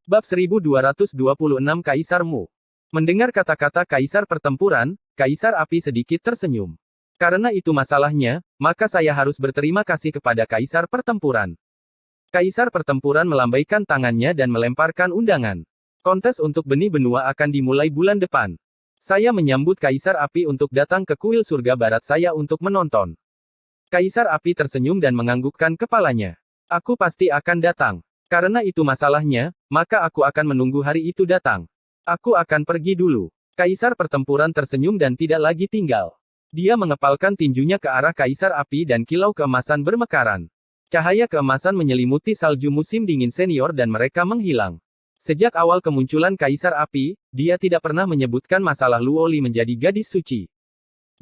Bab 1226 Kaisar Mu. Mendengar kata-kata Kaisar Pertempuran, Kaisar Api sedikit tersenyum. Karena itu masalahnya, maka saya harus berterima kasih kepada Kaisar Pertempuran. Kaisar Pertempuran melambaikan tangannya dan melemparkan undangan. Kontes untuk benih benua akan dimulai bulan depan. Saya menyambut Kaisar Api untuk datang ke kuil surga barat saya untuk menonton. Kaisar Api tersenyum dan menganggukkan kepalanya. Aku pasti akan datang. Karena itu masalahnya, maka aku akan menunggu hari itu datang. Aku akan pergi dulu. Kaisar Pertempuran tersenyum dan tidak lagi tinggal. Dia mengepalkan tinjunya ke arah Kaisar Api dan kilau keemasan bermekaran. Cahaya keemasan menyelimuti salju musim dingin senior dan mereka menghilang. Sejak awal kemunculan Kaisar Api, dia tidak pernah menyebutkan masalah Luoli menjadi gadis suci.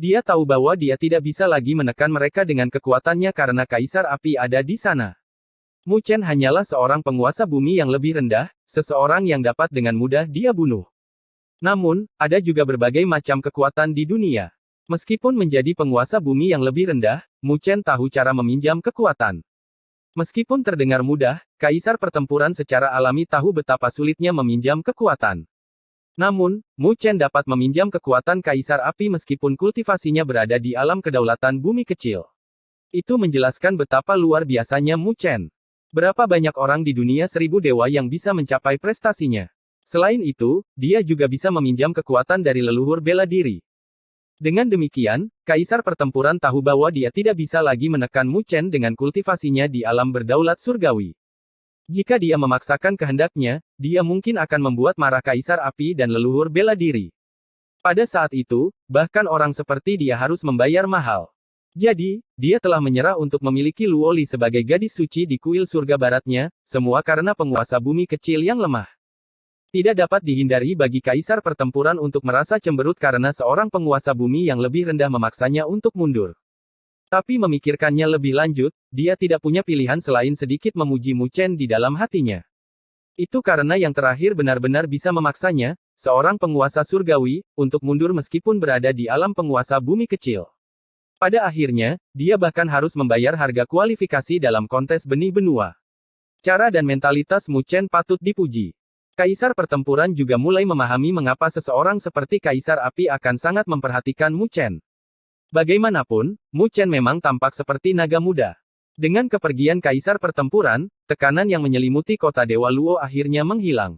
Dia tahu bahwa dia tidak bisa lagi menekan mereka dengan kekuatannya karena Kaisar Api ada di sana. Mu Chen hanyalah seorang penguasa bumi yang lebih rendah, seseorang yang dapat dengan mudah dia bunuh. Namun, ada juga berbagai macam kekuatan di dunia. Meskipun menjadi penguasa bumi yang lebih rendah, Mu Chen tahu cara meminjam kekuatan. Meskipun terdengar mudah, Kaisar Pertempuran secara alami tahu betapa sulitnya meminjam kekuatan. Namun, Mu Chen dapat meminjam kekuatan Kaisar Api meskipun kultivasinya berada di alam kedaulatan bumi kecil. Itu menjelaskan betapa luar biasanya Mu Chen. Berapa banyak orang di dunia 1000 dewa yang bisa mencapai prestasinya. Selain itu, dia juga bisa meminjam kekuatan dari leluhur bela diri. Dengan demikian, Kaisar Pertempuran tahu bahwa dia tidak bisa lagi menekan Mu Chen dengan kultivasinya di alam berdaulat surgawi. Jika dia memaksakan kehendaknya, dia mungkin akan membuat marah Kaisar Api dan leluhur bela diri. Pada saat itu, bahkan orang seperti dia harus membayar mahal. Jadi, dia telah menyerah untuk memiliki Luoli sebagai gadis suci di kuil surga baratnya, semua karena penguasa bumi kecil yang lemah. Tidak dapat dihindari bagi Kaisar Pertempuran untuk merasa cemberut karena seorang penguasa bumi yang lebih rendah memaksanya untuk mundur. Tapi memikirkannya lebih lanjut, dia tidak punya pilihan selain sedikit memuji Mu Chen di dalam hatinya. Itu karena yang terakhir benar-benar bisa memaksanya, seorang penguasa surgawi, untuk mundur meskipun berada di alam penguasa bumi kecil. Pada akhirnya, dia bahkan harus membayar harga kualifikasi dalam kontes benih benua. Cara dan mentalitas Mu Chen patut dipuji. Kaisar Pertempuran juga mulai memahami mengapa seseorang seperti Kaisar Api akan sangat memperhatikan Mu Chen. Bagaimanapun, Mu Chen memang tampak seperti naga muda. Dengan kepergian Kaisar Pertempuran, tekanan yang menyelimuti kota Dewa Luo akhirnya menghilang.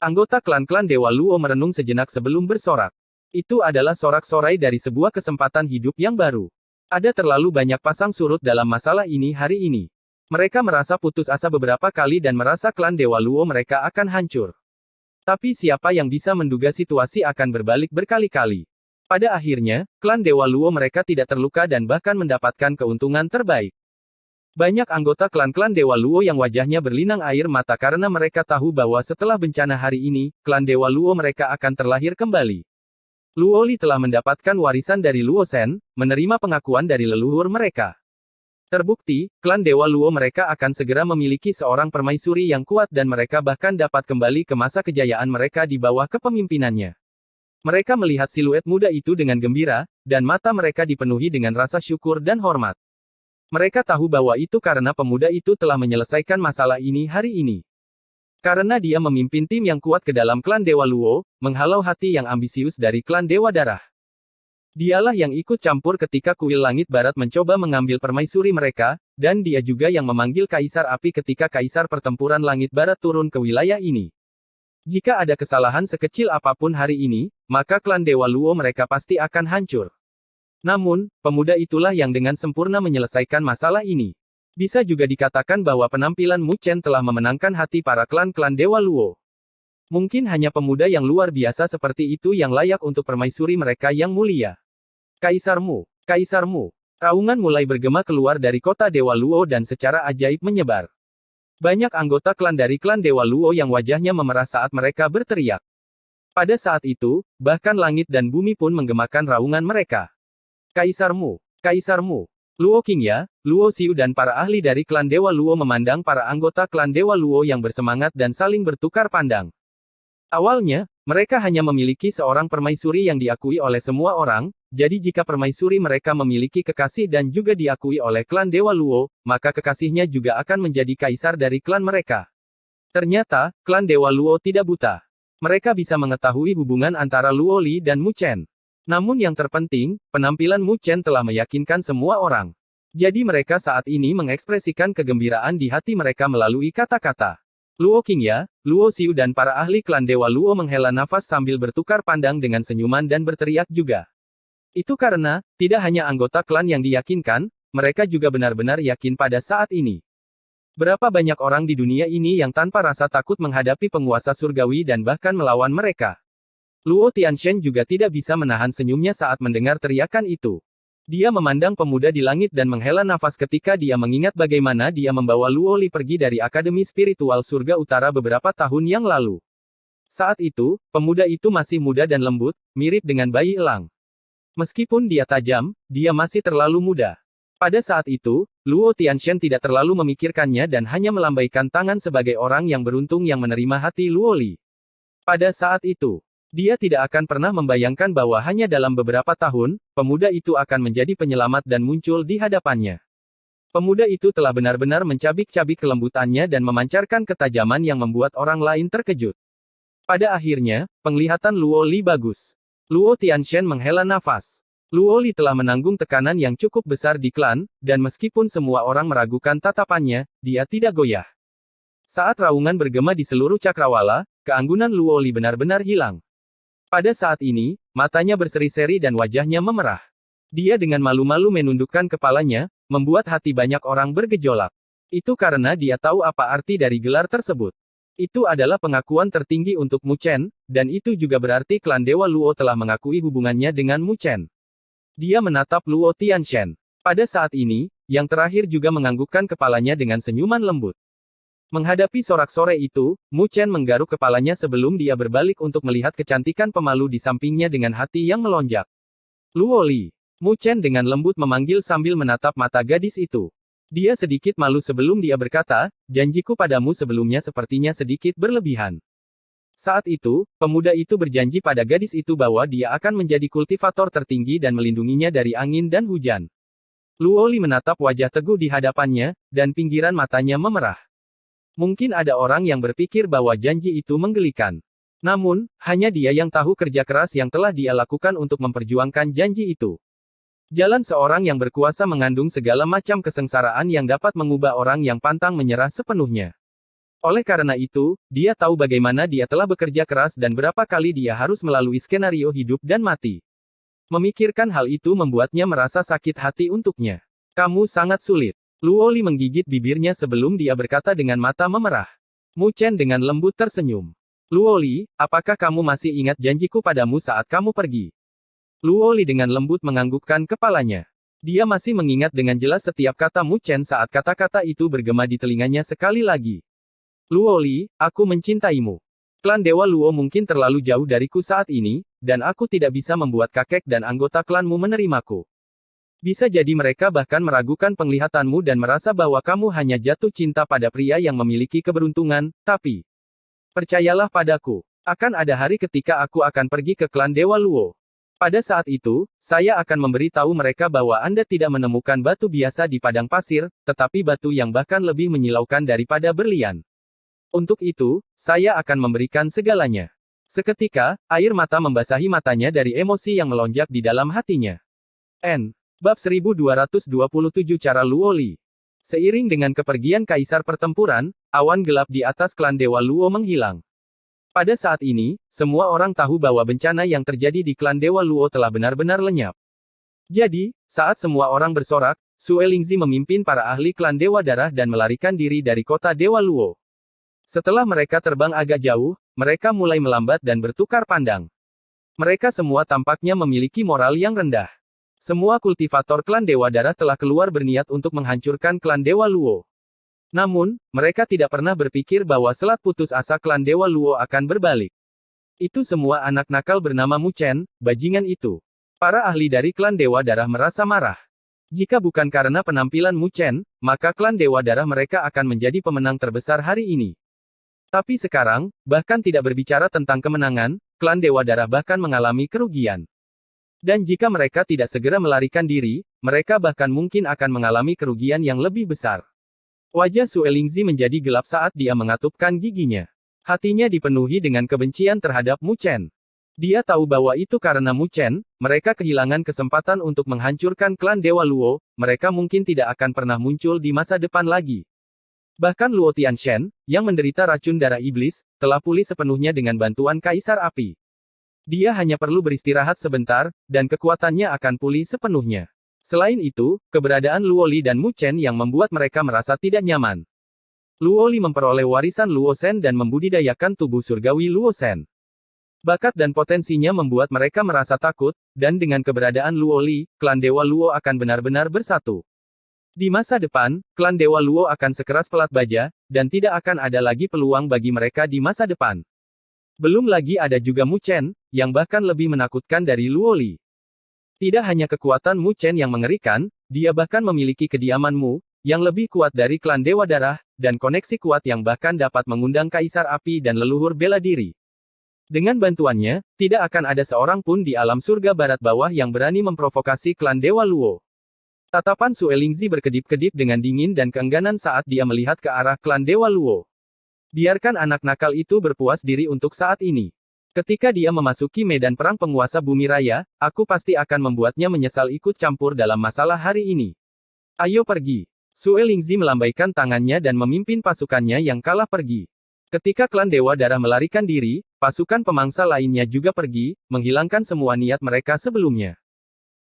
Anggota klan-klan Dewa Luo merenung sejenak sebelum bersorak. Itu adalah sorak-sorai dari sebuah kesempatan hidup yang baru. Ada terlalu banyak pasang surut dalam masalah ini hari ini. Mereka merasa putus asa beberapa kali dan merasa klan Dewa Luo mereka akan hancur. Tapi siapa yang bisa menduga situasi akan berbalik berkali-kali? Pada akhirnya, klan Dewa Luo mereka tidak terluka dan bahkan mendapatkan keuntungan terbaik. Banyak anggota klan-klan Dewa Luo yang wajahnya berlinang air mata karena mereka tahu bahwa setelah bencana hari ini, klan Dewa Luo mereka akan terlahir kembali. Luoli telah mendapatkan warisan dari Luo Shen, menerima pengakuan dari leluhur mereka. Terbukti, klan Dewa Luo mereka akan segera memiliki seorang permaisuri yang kuat dan mereka bahkan dapat kembali ke masa kejayaan mereka di bawah kepemimpinannya. Mereka melihat siluet muda itu dengan gembira, dan mata mereka dipenuhi dengan rasa syukur dan hormat. Mereka tahu bahwa itu karena pemuda itu telah menyelesaikan masalah ini hari ini. Karena dia memimpin tim yang kuat ke dalam klan Dewa Luo, menghalau hati yang ambisius dari klan Dewa Darah. Dialah yang ikut campur ketika kuil Langit Barat mencoba mengambil permaisuri mereka, dan dia juga yang memanggil Kaisar Api ketika Kaisar Pertempuran Langit Barat turun ke wilayah ini. Jika ada kesalahan sekecil apapun hari ini, maka klan Dewa Luo mereka pasti akan hancur. Namun, pemuda itulah yang dengan sempurna menyelesaikan masalah ini. Bisa juga dikatakan bahwa penampilan Mu Chen telah memenangkan hati para klan-klan Dewa Luo. Mungkin hanya pemuda yang luar biasa seperti itu yang layak untuk permaisuri mereka yang mulia. Kaisar Mu, Kaisar Mu. Raungan mulai bergema keluar dari kota Dewa Luo dan secara ajaib menyebar. Banyak anggota klan dari klan Dewa Luo yang wajahnya memerah saat mereka berteriak. Pada saat itu, bahkan langit dan bumi pun menggemakan raungan mereka. Kaisar Mu, Kaisar Mu. Luo Qingya, Luo Xiu dan para ahli dari klan Dewa Luo memandang para anggota klan Dewa Luo yang bersemangat dan saling bertukar pandang. Awalnya, mereka hanya memiliki seorang permaisuri yang diakui oleh semua orang, jadi jika permaisuri mereka memiliki kekasih dan juga diakui oleh klan Dewa Luo, maka kekasihnya juga akan menjadi kaisar dari klan mereka. Ternyata, klan Dewa Luo tidak buta. Mereka bisa mengetahui hubungan antara Luo Li dan Mu Chen. Namun yang terpenting, penampilan Mu Chen telah meyakinkan semua orang. Jadi mereka saat ini mengekspresikan kegembiraan di hati mereka melalui kata-kata. Luo Qingya, Luo Xiu dan para ahli klan Dewa Luo menghela nafas sambil bertukar pandang dengan senyuman dan berteriak juga. Itu karena, tidak hanya anggota klan yang diyakinkan, mereka juga benar-benar yakin pada saat ini. Berapa banyak orang di dunia ini yang tanpa rasa takut menghadapi penguasa surgawi dan bahkan melawan mereka. Luo Tianshen juga tidak bisa menahan senyumnya saat mendengar teriakan itu. Dia memandang pemuda di langit dan menghela nafas ketika dia mengingat bagaimana dia membawa Luo Li pergi dari Akademi Spiritual Surga Utara beberapa tahun yang lalu. Saat itu, pemuda itu masih muda dan lembut, mirip dengan bayi elang. Meskipun dia tajam, dia masih terlalu muda. Pada saat itu, Luo Tianshen tidak terlalu memikirkannya dan hanya melambaikan tangan sebagai orang yang beruntung yang menerima hati Luo Li. Pada saat itu, dia tidak akan pernah membayangkan bahwa hanya dalam beberapa tahun, pemuda itu akan menjadi penyelamat dan muncul di hadapannya. Pemuda itu telah benar-benar mencabik-cabik kelembutannya dan memancarkan ketajaman yang membuat orang lain terkejut. Pada akhirnya, penglihatan Luo Li bagus. Luo Tianshen menghela nafas. Luo Li telah menanggung tekanan yang cukup besar di klan, dan meskipun semua orang meragukan tatapannya, dia tidak goyah. Saat raungan bergema di seluruh cakrawala, keanggunan Luo Li benar-benar hilang. Pada saat ini, matanya berseri-seri dan wajahnya memerah. Dia dengan malu-malu menundukkan kepalanya, membuat hati banyak orang bergejolak. Itu karena dia tahu apa arti dari gelar tersebut. Itu adalah pengakuan tertinggi untuk Mu Chen, dan itu juga berarti klan Dewa Luo telah mengakui hubungannya dengan Mu Chen. Dia menatap Luo Tianshen. Pada saat ini, yang terakhir juga menganggukkan kepalanya dengan senyuman lembut. Menghadapi sorak-sore itu, Mu Chen menggaruk kepalanya sebelum dia berbalik untuk melihat kecantikan pemalu di sampingnya dengan hati yang melonjak. Luo Li. Mu Chen dengan lembut memanggil sambil menatap mata gadis itu. Dia sedikit malu sebelum dia berkata, janjiku padamu sebelumnya sepertinya sedikit berlebihan. Saat itu, pemuda itu berjanji pada gadis itu bahwa dia akan menjadi kultivator tertinggi dan melindunginya dari angin dan hujan. Luo Li menatap wajah teguh di hadapannya, dan pinggiran matanya memerah. Mungkin ada orang yang berpikir bahwa janji itu menggelikan. Namun, hanya dia yang tahu kerja keras yang telah dia lakukan untuk memperjuangkan janji itu. Jalan seorang yang berkuasa mengandung segala macam kesengsaraan yang dapat mengubah orang yang pantang menyerah sepenuhnya. Oleh karena itu, dia tahu bagaimana dia telah bekerja keras dan berapa kali dia harus melalui skenario hidup dan mati. Memikirkan hal itu membuatnya merasa sakit hati untuknya. Kamu sangat sulit. Luo Li menggigit bibirnya sebelum dia berkata dengan mata memerah. Mu Chen dengan lembut tersenyum. Luo Li, apakah kamu masih ingat janjiku padamu saat kamu pergi? Luo Li dengan lembut menganggukkan kepalanya. Dia masih mengingat dengan jelas setiap kata Mu Chen saat kata-kata itu bergema di telinganya sekali lagi. Luo Li, aku mencintaimu. Klan Dewa Luo mungkin terlalu jauh dariku saat ini, dan aku tidak bisa membuat kakek dan anggota klanmu menerimaku. Bisa jadi mereka bahkan meragukan penglihatanmu dan merasa bahwa kamu hanya jatuh cinta pada pria yang memiliki keberuntungan, tapi percayalah padaku, akan ada hari ketika aku akan pergi ke klan Dewa Luo. Pada saat itu, saya akan memberitahu mereka bahwa Anda tidak menemukan batu biasa di padang pasir, tetapi batu yang bahkan lebih menyilaukan daripada berlian. Untuk itu, saya akan memberikan segalanya. Seketika, air mata membasahi matanya dari emosi yang melonjak di dalam hatinya. Bab 1227 Cara Luo Li. Seiring dengan kepergian Kaisar Pertempuran, awan gelap di atas klan Dewa Luo menghilang. Pada saat ini, semua orang tahu bahwa bencana yang terjadi di klan Dewa Luo telah benar-benar lenyap. Jadi, saat semua orang bersorak, Sue Lingzi memimpin para ahli klan Dewa Darah dan melarikan diri dari kota Dewa Luo. Setelah mereka terbang agak jauh, mereka mulai melambat dan bertukar pandang. Mereka semua tampaknya memiliki moral yang rendah. Semua kultivator klan Dewa Darah telah keluar berniat untuk menghancurkan klan Dewa Luo. Namun, mereka tidak pernah berpikir bahwa selat putus asa klan Dewa Luo akan berbalik. Itu semua anak nakal bernama Mu Chen, bajingan itu. Para ahli dari klan Dewa Darah merasa marah. Jika bukan karena penampilan Mu Chen, maka klan Dewa Darah mereka akan menjadi pemenang terbesar hari ini. Tapi sekarang, bahkan tidak berbicara tentang kemenangan, klan Dewa Darah bahkan mengalami kerugian. Dan jika mereka tidak segera melarikan diri, mereka bahkan mungkin akan mengalami kerugian yang lebih besar. Wajah Sue Lingzi menjadi gelap saat dia mengatupkan giginya. Hatinya dipenuhi dengan kebencian terhadap Mu Chen. Dia tahu bahwa itu karena Mu Chen, mereka kehilangan kesempatan untuk menghancurkan klan Dewa Luo, mereka mungkin tidak akan pernah muncul di masa depan lagi. Bahkan Luo Tianshen, yang menderita racun darah iblis, telah pulih sepenuhnya dengan bantuan Kaisar Api. Dia hanya perlu beristirahat sebentar, dan kekuatannya akan pulih sepenuhnya. Selain itu, keberadaan Luo Li dan Mu Chen yang membuat mereka merasa tidak nyaman. Luo Li memperoleh warisan Luo Shen dan membudidayakan tubuh surgawi Luo Shen. Bakat dan potensinya membuat mereka merasa takut, dan dengan keberadaan Luo Li, klan Dewa Luo akan benar-benar bersatu. Di masa depan, klan Dewa Luo akan sekeras pelat baja, dan tidak akan ada lagi peluang bagi mereka di masa depan. Belum lagi ada juga Mu Chen, yang bahkan lebih menakutkan dari Luo Li. Tidak hanya kekuatan Mu Chen yang mengerikan, dia bahkan memiliki kediaman Mu, yang lebih kuat dari klan Dewa Darah, dan koneksi kuat yang bahkan dapat mengundang Kaisar Api dan leluhur bela diri. Dengan bantuannya, tidak akan ada seorang pun di alam surga barat bawah yang berani memprovokasi klan Dewa Luo. Tatapan Sue Lingzi berkedip-kedip dengan dingin dan keengganan saat dia melihat ke arah klan Dewa Luo. Biarkan anak nakal itu berpuas diri untuk saat ini. Ketika dia memasuki medan perang penguasa bumi raya, aku pasti akan membuatnya menyesal ikut campur dalam masalah hari ini. Ayo pergi. Sue Lingzi melambaikan tangannya dan memimpin pasukannya yang kalah pergi. Ketika klan Dewa Darah melarikan diri, pasukan pemangsa lainnya juga pergi, menghilangkan semua niat mereka sebelumnya.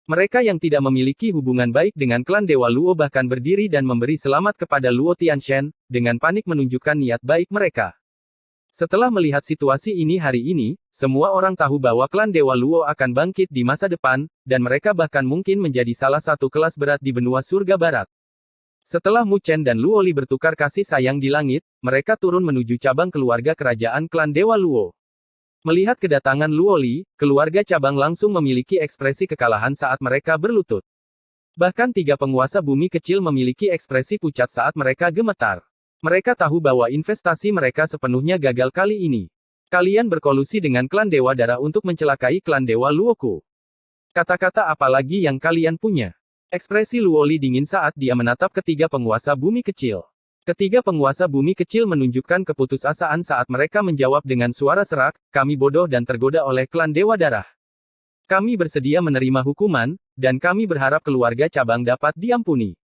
Mereka yang tidak memiliki hubungan baik dengan klan Dewa Luo bahkan berdiri dan memberi selamat kepada Luo Tianshen, dengan panik menunjukkan niat baik mereka. Setelah melihat situasi ini hari ini, semua orang tahu bahwa klan Dewa Luo akan bangkit di masa depan, dan mereka bahkan mungkin menjadi salah satu kelas berat di benua surga barat. Setelah Mu Chen dan Luo Li bertukar kasih sayang di langit, mereka turun menuju cabang keluarga kerajaan klan Dewa Luo. Melihat kedatangan Luo Li, keluarga cabang langsung memiliki ekspresi kekalahan saat mereka berlutut. Bahkan 3 penguasa bumi kecil memiliki ekspresi pucat saat mereka gemetar. Mereka tahu bahwa investasi mereka sepenuhnya gagal kali ini. Kalian berkolusi dengan klan Dewa Darah untuk mencelakai klan Dewa Luoku. Kata-kata apa lagi yang kalian punya? Ekspresi Luo Li dingin saat dia menatap ketiga penguasa bumi kecil. Ketiga penguasa bumi kecil menunjukkan keputusasaan saat mereka menjawab dengan suara serak, kami bodoh dan tergoda oleh klan Dewa Darah. Kami bersedia menerima hukuman, dan kami berharap keluarga cabang dapat diampuni.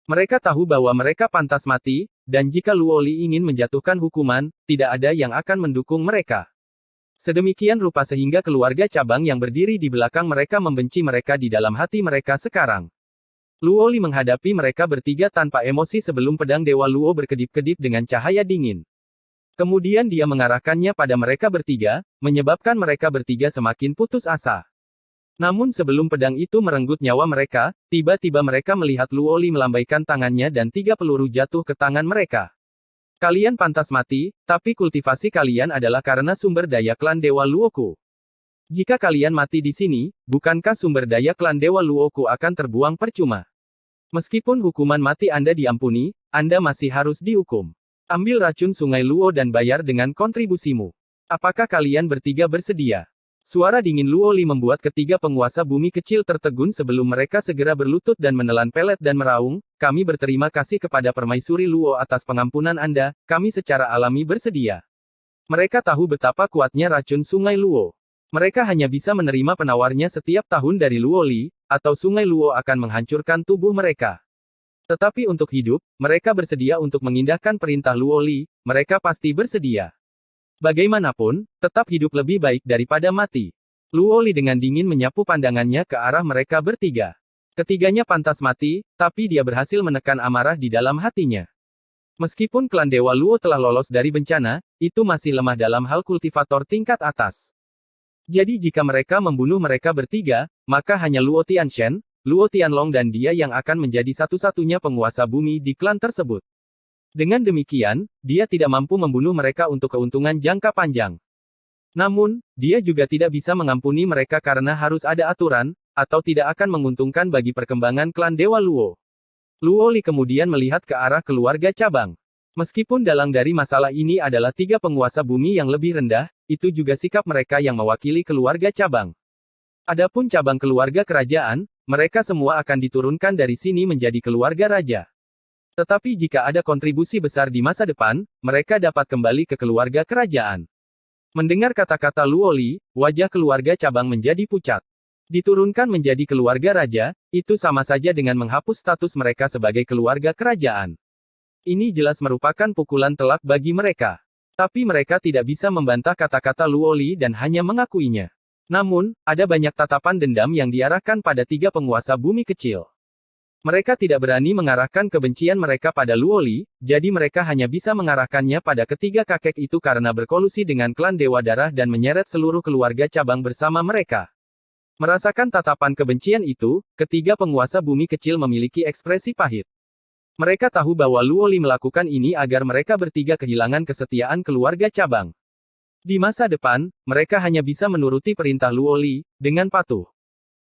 Mereka tahu bahwa mereka pantas mati, dan jika Luo Li ingin menjatuhkan hukuman, tidak ada yang akan mendukung mereka. Sedemikian rupa sehingga keluarga cabang yang berdiri di belakang mereka membenci mereka di dalam hati mereka sekarang. Luo Li menghadapi mereka bertiga tanpa emosi sebelum pedang Dewa Luo berkedip-kedip dengan cahaya dingin. Kemudian dia mengarahkannya pada mereka bertiga, menyebabkan mereka bertiga semakin putus asa. Namun sebelum pedang itu merenggut nyawa mereka, tiba-tiba mereka melihat Luo Li melambaikan tangannya dan 3 peluru jatuh ke tangan mereka. Kalian pantas mati, tapi kultivasi kalian adalah karena sumber daya klan Dewa Luoku. Jika kalian mati di sini, bukankah sumber daya klan Dewa Luoku akan terbuang percuma? Meskipun hukuman mati Anda diampuni, Anda masih harus dihukum. Ambil racun sungai Luo dan bayar dengan kontribusimu. Apakah kalian bertiga bersedia? Suara dingin Luo Li membuat ketiga penguasa bumi kecil tertegun sebelum mereka segera berlutut dan menelan pelet dan meraung, kami berterima kasih kepada Permaisuri Luo atas pengampunan Anda, kami secara alami bersedia. Mereka tahu betapa kuatnya racun sungai Luo. Mereka hanya bisa menerima penawarnya setiap tahun dari Luo Li, atau sungai Luo akan menghancurkan tubuh mereka. Tetapi untuk hidup, mereka bersedia untuk mengindahkan perintah Luo Li, mereka pasti bersedia. Bagaimanapun, tetap hidup lebih baik daripada mati. Luo Li dengan dingin menyapu pandangannya ke arah mereka bertiga. Ketiganya pantas mati, tapi dia berhasil menekan amarah di dalam hatinya. Meskipun klan Dewa Luo telah lolos dari bencana, itu masih lemah dalam hal kultivator tingkat atas. Jadi jika mereka membunuh mereka bertiga, maka hanya Luo Tianshen, Luo Tianlong dan dia yang akan menjadi satu-satunya penguasa bumi di klan tersebut. Dengan demikian, dia tidak mampu membunuh mereka untuk keuntungan jangka panjang. Namun, dia juga tidak bisa mengampuni mereka karena harus ada aturan, atau tidak akan menguntungkan bagi perkembangan klan Dewa Luo. Luo Li kemudian melihat ke arah keluarga cabang. Meskipun dalang dari masalah ini adalah 3 penguasa bumi yang lebih rendah, itu juga sikap mereka yang mewakili keluarga cabang. Adapun cabang keluarga kerajaan, mereka semua akan diturunkan dari sini menjadi keluarga raja. Tetapi jika ada kontribusi besar di masa depan, mereka dapat kembali ke keluarga kerajaan. Mendengar kata-kata Luoli, wajah keluarga cabang menjadi pucat. Diturunkan menjadi keluarga raja, itu sama saja dengan menghapus status mereka sebagai keluarga kerajaan. Ini jelas merupakan pukulan telak bagi mereka. Tapi mereka tidak bisa membantah kata-kata Luoli dan hanya mengakuinya. Namun, ada banyak tatapan dendam yang diarahkan pada tiga penguasa bumi kecil. Mereka tidak berani mengarahkan kebencian mereka pada Luoli, jadi mereka hanya bisa mengarahkannya pada ketiga kakek itu karena berkolusi dengan klan Dewa Darah dan menyeret seluruh keluarga cabang bersama mereka. Merasakan tatapan kebencian itu, ketiga penguasa bumi kecil memiliki ekspresi pahit. Mereka tahu bahwa Luoli melakukan ini agar mereka bertiga kehilangan kesetiaan keluarga cabang. Di masa depan, mereka hanya bisa menuruti perintah Luoli, dengan patuh.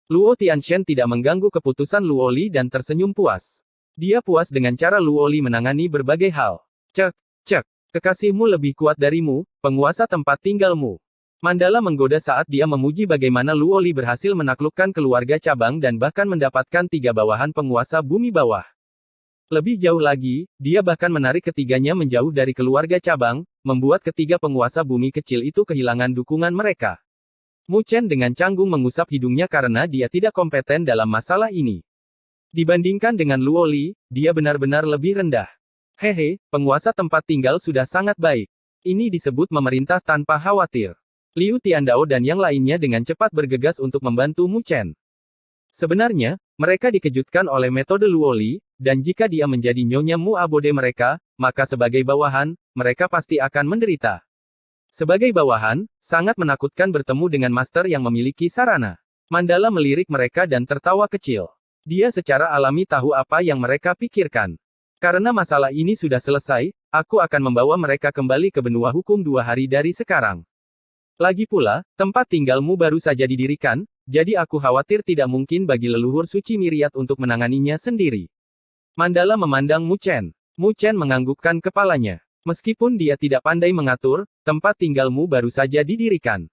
Luo Tianshen tidak mengganggu keputusan Luoli dan tersenyum puas. Dia puas dengan cara Luoli menangani berbagai hal. Cek, cek, kekasihmu lebih kuat darimu, penguasa tempat tinggalmu. Mandala menggoda saat dia memuji bagaimana Luoli berhasil menaklukkan keluarga cabang dan bahkan mendapatkan tiga bawahan penguasa bumi bawah. Lebih jauh lagi, dia bahkan menarik ketiganya menjauh dari keluarga cabang, membuat ketiga penguasa bumi kecil itu kehilangan dukungan mereka. Mu Chen dengan canggung mengusap hidungnya karena dia tidak kompeten dalam masalah ini. Dibandingkan dengan Luoli, dia benar-benar lebih rendah. Hehe, penguasa tempat tinggal sudah sangat baik. Ini disebut memerintah tanpa khawatir. Liu Tiandao dan yang lainnya dengan cepat bergegas untuk membantu Mu Chen. Sebenarnya, mereka dikejutkan oleh metode Luoli, dan jika dia menjadi nyonya Mu Abode mereka, maka sebagai bawahan, mereka pasti akan menderita. Sebagai bawahan, sangat menakutkan bertemu dengan master yang memiliki sarana. Mandala melirik mereka dan tertawa kecil. Dia secara alami tahu apa yang mereka pikirkan. Karena masalah ini sudah selesai, aku akan membawa mereka kembali ke benua hukum 2 hari dari sekarang. Lagi pula, tempat tinggalmu baru saja didirikan, jadi aku khawatir tidak mungkin bagi leluhur suci Miriat untuk menanganinya sendiri. Mandala memandang Mu Chen. Mu Chen menganggukkan kepalanya. Meskipun dia tidak pandai mengatur, tempat tinggalmu baru saja didirikan.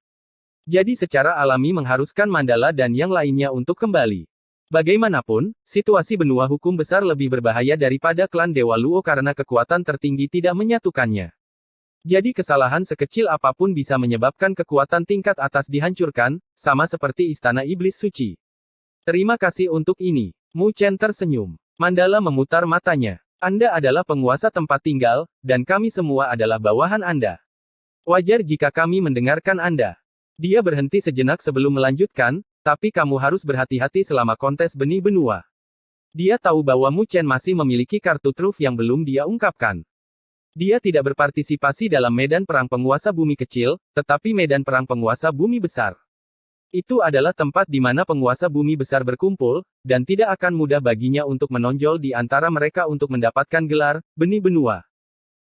Jadi secara alami mengharuskan Mandala dan yang lainnya untuk kembali. Bagaimanapun, situasi benua hukum besar lebih berbahaya daripada klan Dewa Luo karena kekuatan tertinggi tidak menyatukannya. Jadi kesalahan sekecil apapun bisa menyebabkan kekuatan tingkat atas dihancurkan, sama seperti Istana Iblis Suci. Terima kasih untuk ini. Mu Chen tersenyum. Mandala memutar matanya. Anda adalah penguasa tempat tinggal, dan kami semua adalah bawahan Anda. Wajar jika kami mendengarkan Anda. Dia berhenti sejenak sebelum melanjutkan, tapi kamu harus berhati-hati selama kontes benih benua. Dia tahu bahwa Mu Chen masih memiliki kartu truf yang belum dia ungkapkan. Dia tidak berpartisipasi dalam medan perang penguasa bumi kecil, tetapi medan perang penguasa bumi besar. Itu adalah tempat di mana penguasa bumi besar berkumpul, dan tidak akan mudah baginya untuk menonjol di antara mereka untuk mendapatkan gelar benih benua.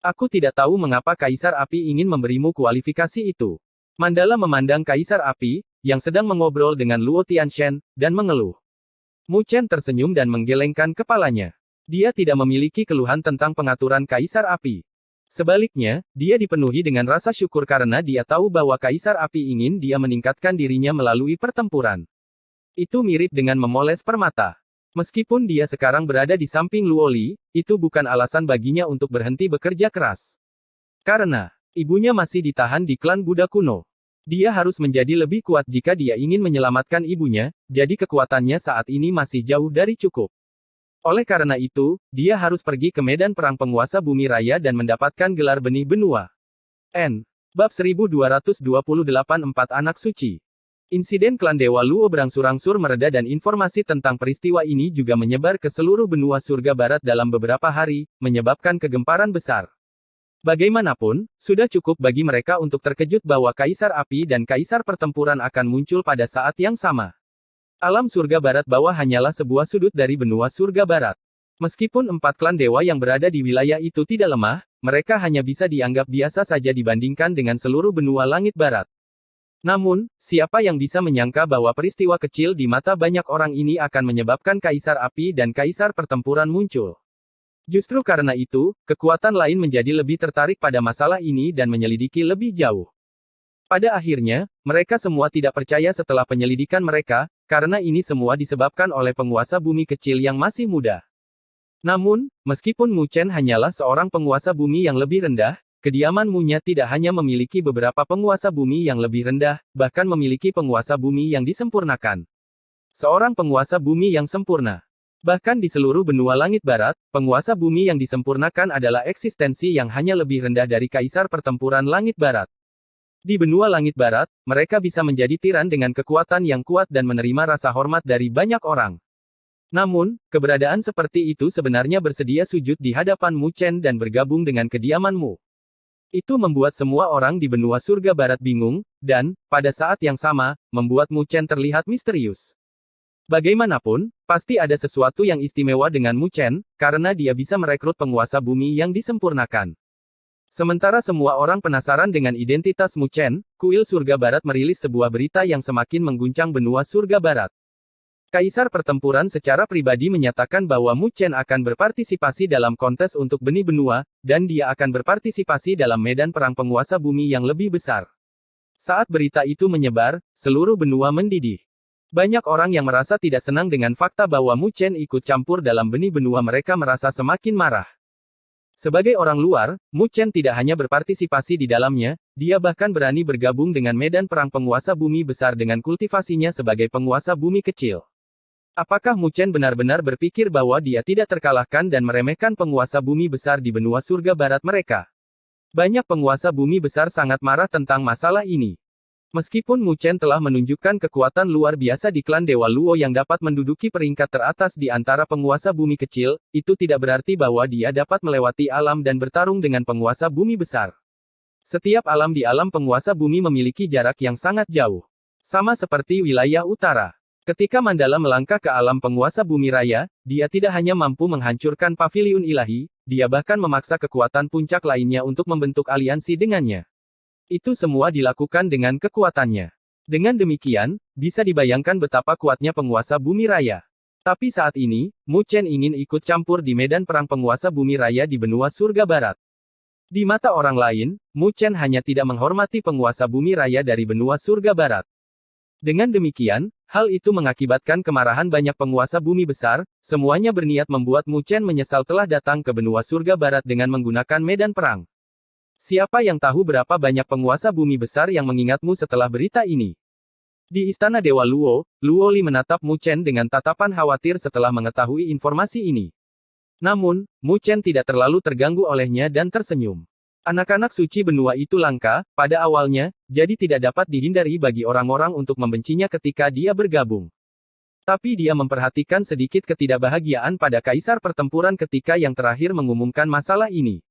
Aku tidak tahu mengapa Kaisar Api ingin memberimu kualifikasi itu. Mandala memandang Kaisar Api, yang sedang mengobrol dengan Luo Tianshen, dan mengeluh. Mu Chen tersenyum dan menggelengkan kepalanya. Dia tidak memiliki keluhan tentang pengaturan Kaisar Api. Sebaliknya, dia dipenuhi dengan rasa syukur karena dia tahu bahwa Kaisar Api ingin dia meningkatkan dirinya melalui pertempuran. Itu mirip dengan memoles permata. Meskipun dia sekarang berada di samping Luoli, itu bukan alasan baginya untuk berhenti bekerja keras. Karena, ibunya masih ditahan di klan Buddha kuno. Dia harus menjadi lebih kuat jika dia ingin menyelamatkan ibunya, jadi kekuatannya saat ini masih jauh dari cukup. Oleh karena itu, dia harus pergi ke medan perang penguasa bumi raya dan mendapatkan gelar benih benua. Bab 1228 Empat Anak Suci. Insiden klan Dewa Luo berangsur-angsur mereda dan informasi tentang peristiwa ini juga menyebar ke seluruh benua surga barat dalam beberapa hari, menyebabkan kegemparan besar. Bagaimanapun, sudah cukup bagi mereka untuk terkejut bahwa Kaisar Api dan Kaisar Pertempuran akan muncul pada saat yang sama. Alam surga barat bawah hanyalah sebuah sudut dari benua surga barat. Meskipun 4 klan dewa yang berada di wilayah itu tidak lemah, mereka hanya bisa dianggap biasa saja dibandingkan dengan seluruh benua langit barat. Namun, siapa yang bisa menyangka bahwa peristiwa kecil di mata banyak orang ini akan menyebabkan Kaisar Api dan Kaisar Pertempuran muncul. Justru karena itu, kekuatan lain menjadi lebih tertarik pada masalah ini dan menyelidiki lebih jauh. Pada akhirnya, mereka semua tidak percaya setelah penyelidikan mereka, karena ini semua disebabkan oleh penguasa bumi kecil yang masih muda. Namun, meskipun Mu Chen hanyalah seorang penguasa bumi yang lebih rendah, kediaman Mu-nya tidak hanya memiliki beberapa penguasa bumi yang lebih rendah, bahkan memiliki penguasa bumi yang disempurnakan. Seorang penguasa bumi yang sempurna. Bahkan di seluruh benua langit barat, penguasa bumi yang disempurnakan adalah eksistensi yang hanya lebih rendah dari Kaisar Pertempuran Langit Barat. Di benua langit barat, mereka bisa menjadi tiran dengan kekuatan yang kuat dan menerima rasa hormat dari banyak orang. Namun, keberadaan seperti itu sebenarnya bersedia sujud di hadapan Mu Chen dan bergabung dengan kediamanmu. Itu membuat semua orang di benua surga barat bingung, dan, pada saat yang sama, membuat Mu Chen terlihat misterius. Bagaimanapun, pasti ada sesuatu yang istimewa dengan Mu Chen, karena dia bisa merekrut penguasa bumi yang disempurnakan. Sementara semua orang penasaran dengan identitas Mu Chen, Kuil Surga Barat merilis sebuah berita yang semakin mengguncang benua surga barat. Kaisar Pertempuran secara pribadi menyatakan bahwa Mu Chen akan berpartisipasi dalam kontes untuk benih benua, dan dia akan berpartisipasi dalam medan perang penguasa bumi yang lebih besar. Saat berita itu menyebar, seluruh benua mendidih. Banyak orang yang merasa tidak senang dengan fakta bahwa Mu Chen ikut campur dalam benih benua mereka merasa semakin marah. Sebagai orang luar, Mu Chen tidak hanya berpartisipasi di dalamnya, dia bahkan berani bergabung dengan medan perang penguasa bumi besar dengan kultivasinya sebagai penguasa bumi kecil. Apakah Mu Chen benar-benar berpikir bahwa dia tidak terkalahkan dan meremehkan penguasa bumi besar di benua surga barat mereka? Banyak penguasa bumi besar sangat marah tentang masalah ini. Meskipun Mu Chen telah menunjukkan kekuatan luar biasa di klan Dewa Luo yang dapat menduduki peringkat teratas di antara penguasa bumi kecil, itu tidak berarti bahwa dia dapat melewati alam dan bertarung dengan penguasa bumi besar. Setiap alam di alam penguasa bumi memiliki jarak yang sangat jauh. Sama seperti wilayah utara. Ketika Mandala melangkah ke alam penguasa bumi raya, dia tidak hanya mampu menghancurkan paviliun ilahi, dia bahkan memaksa kekuatan puncak lainnya untuk membentuk aliansi dengannya. Itu semua dilakukan dengan kekuatannya. Dengan demikian, bisa dibayangkan betapa kuatnya penguasa bumi raya. Tapi saat ini, Mu Chen ingin ikut campur di medan perang penguasa bumi raya di benua surga barat. Di mata orang lain, Mu Chen hanya tidak menghormati penguasa bumi raya dari benua surga barat. Dengan demikian, hal itu mengakibatkan kemarahan banyak penguasa bumi besar, semuanya berniat membuat Mu Chen menyesal telah datang ke benua surga barat dengan menggunakan medan perang. Siapa yang tahu berapa banyak penguasa bumi besar yang mengingatmu setelah berita ini? Di Istana Dewa Luo, Luo Li menatap Mu Chen dengan tatapan khawatir setelah mengetahui informasi ini. Namun, Mu Chen tidak terlalu terganggu olehnya dan tersenyum. Anak-anak suci benua itu langka, pada awalnya, jadi tidak dapat dihindari bagi orang-orang untuk membencinya ketika dia bergabung. Tapi dia memperhatikan sedikit ketidakbahagiaan pada Kaisar Pertempuran ketika yang terakhir mengumumkan masalah ini.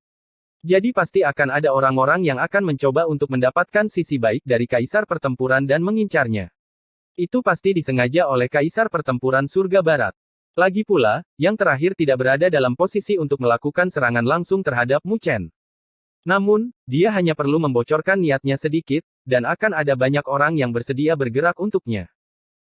Jadi pasti akan ada orang-orang yang akan mencoba untuk mendapatkan sisi baik dari Kaisar Pertempuran dan mengincarnya. Itu pasti disengaja oleh Kaisar Pertempuran Surga Barat. Lagi pula, yang terakhir tidak berada dalam posisi untuk melakukan serangan langsung terhadap Mu Chen. Namun, dia hanya perlu membocorkan niatnya sedikit, dan akan ada banyak orang yang bersedia bergerak untuknya.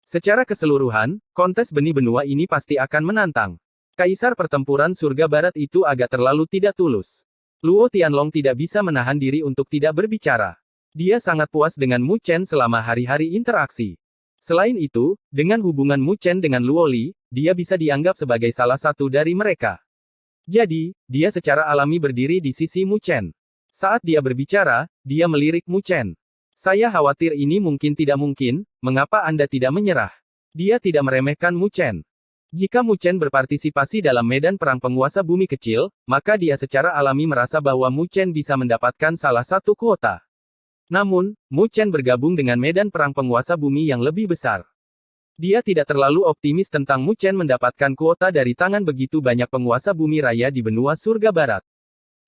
Secara keseluruhan, kontes benih benua ini pasti akan menantang. Kaisar Pertempuran Surga Barat itu agak terlalu tidak tulus. Luo Tianlong tidak bisa menahan diri untuk tidak berbicara. Dia sangat puas dengan Mu Chen selama hari-hari interaksi. Selain itu, dengan hubungan Mu Chen dengan Luo Li, dia bisa dianggap sebagai salah satu dari mereka. Jadi, dia secara alami berdiri di sisi Mu Chen. Saat dia berbicara, dia melirik Mu Chen. Saya khawatir ini mungkin tidak mungkin, mengapa Anda tidak menyerah? Dia tidak meremehkan Mu Chen. Jika Mu Chen berpartisipasi dalam medan perang penguasa bumi kecil, maka dia secara alami merasa bahwa Mu Chen bisa mendapatkan salah satu kuota. Namun, Mu Chen bergabung dengan medan perang penguasa bumi yang lebih besar. Dia tidak terlalu optimis tentang Mu Chen mendapatkan kuota dari tangan begitu banyak penguasa bumi raya di benua surga barat.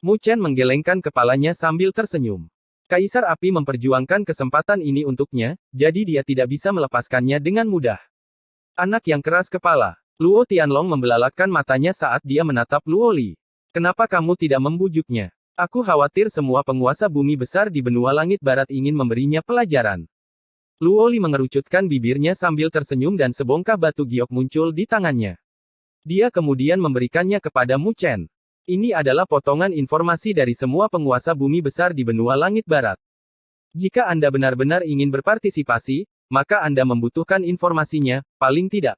Mu Chen menggelengkan kepalanya sambil tersenyum. Kaisar Api memperjuangkan kesempatan ini untuknya, jadi dia tidak bisa melepaskannya dengan mudah. Anak yang keras kepala. Luo Tianlong membelalakkan matanya saat dia menatap Luo Li. Kenapa kamu tidak membujuknya? Aku khawatir semua penguasa bumi besar di benua langit barat ingin memberinya pelajaran. Luo Li mengerucutkan bibirnya sambil tersenyum dan sebongkah batu giok muncul di tangannya. Dia kemudian memberikannya kepada Mu Chen. Ini adalah potongan informasi dari semua penguasa bumi besar di benua langit barat. Jika Anda benar-benar ingin berpartisipasi, maka Anda membutuhkan informasinya, paling tidak.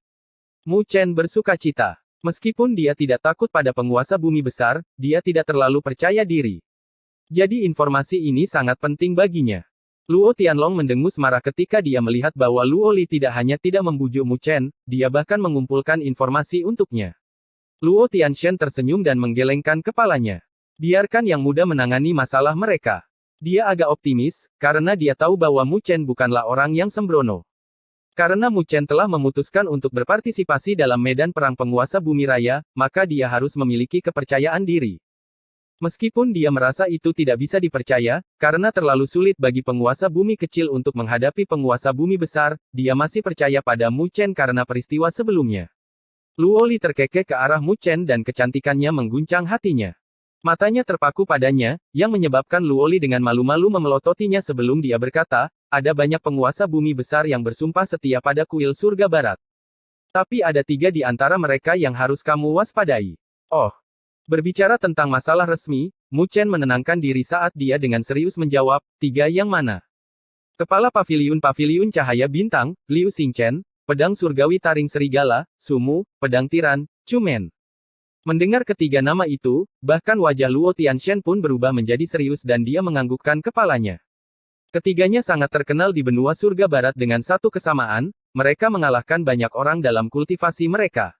Mu Chen bersukacita. Meskipun dia tidak takut pada penguasa bumi besar, dia tidak terlalu percaya diri. Jadi informasi ini sangat penting baginya. Luo Tianlong mendengus marah ketika dia melihat bahwa Luo Li tidak hanya tidak membujuk Mu Chen, dia bahkan mengumpulkan informasi untuknya. Luo Tianshen tersenyum dan menggelengkan kepalanya. Biarkan yang muda menangani masalah mereka. Dia agak optimis, karena dia tahu bahwa Mu Chen bukanlah orang yang sembrono. Karena Mu Chen telah memutuskan untuk berpartisipasi dalam medan perang penguasa bumi raya, maka dia harus memiliki kepercayaan diri. Meskipun dia merasa itu tidak bisa dipercaya, karena terlalu sulit bagi penguasa bumi kecil untuk menghadapi penguasa bumi besar, dia masih percaya pada Mu Chen karena peristiwa sebelumnya. Luo Li terkekeh ke arah Mu Chen dan kecantikannya mengguncang hatinya. Matanya terpaku padanya, yang menyebabkan Luo Li dengan malu-malu memelototinya sebelum dia berkata, ada banyak penguasa bumi besar yang bersumpah setia pada kuil surga barat. Tapi ada 3 di antara mereka yang harus kamu waspadai. Oh. Berbicara tentang masalah resmi, Mu Chen menenangkan diri saat dia dengan serius menjawab, 3 yang mana? Kepala Paviliun Cahaya Bintang, Liu Xingchen, Pedang Surgawi Taring Serigala, Sumu, Pedang Tiran, Cumen. Mendengar ketiga nama itu, bahkan wajah Luo Tianshen pun berubah menjadi serius dan dia menganggukkan kepalanya. Ketiganya sangat terkenal di benua surga barat dengan satu kesamaan, mereka mengalahkan banyak orang dalam kultivasi mereka.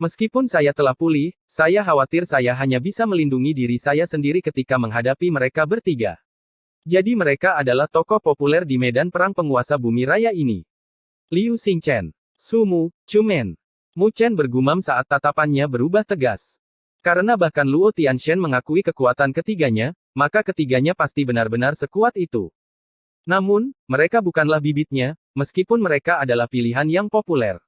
Meskipun saya telah pulih, saya khawatir saya hanya bisa melindungi diri saya sendiri ketika menghadapi mereka bertiga. Jadi mereka adalah tokoh populer di medan perang penguasa bumi raya ini. Liu Xingchen, Sumu, Cumen. Mu Chen bergumam saat tatapannya berubah tegas. Karena bahkan Luo Tianshen mengakui kekuatan ketiganya, maka ketiganya pasti benar-benar sekuat itu. Namun, mereka bukanlah bibitnya, meskipun mereka adalah pilihan yang populer.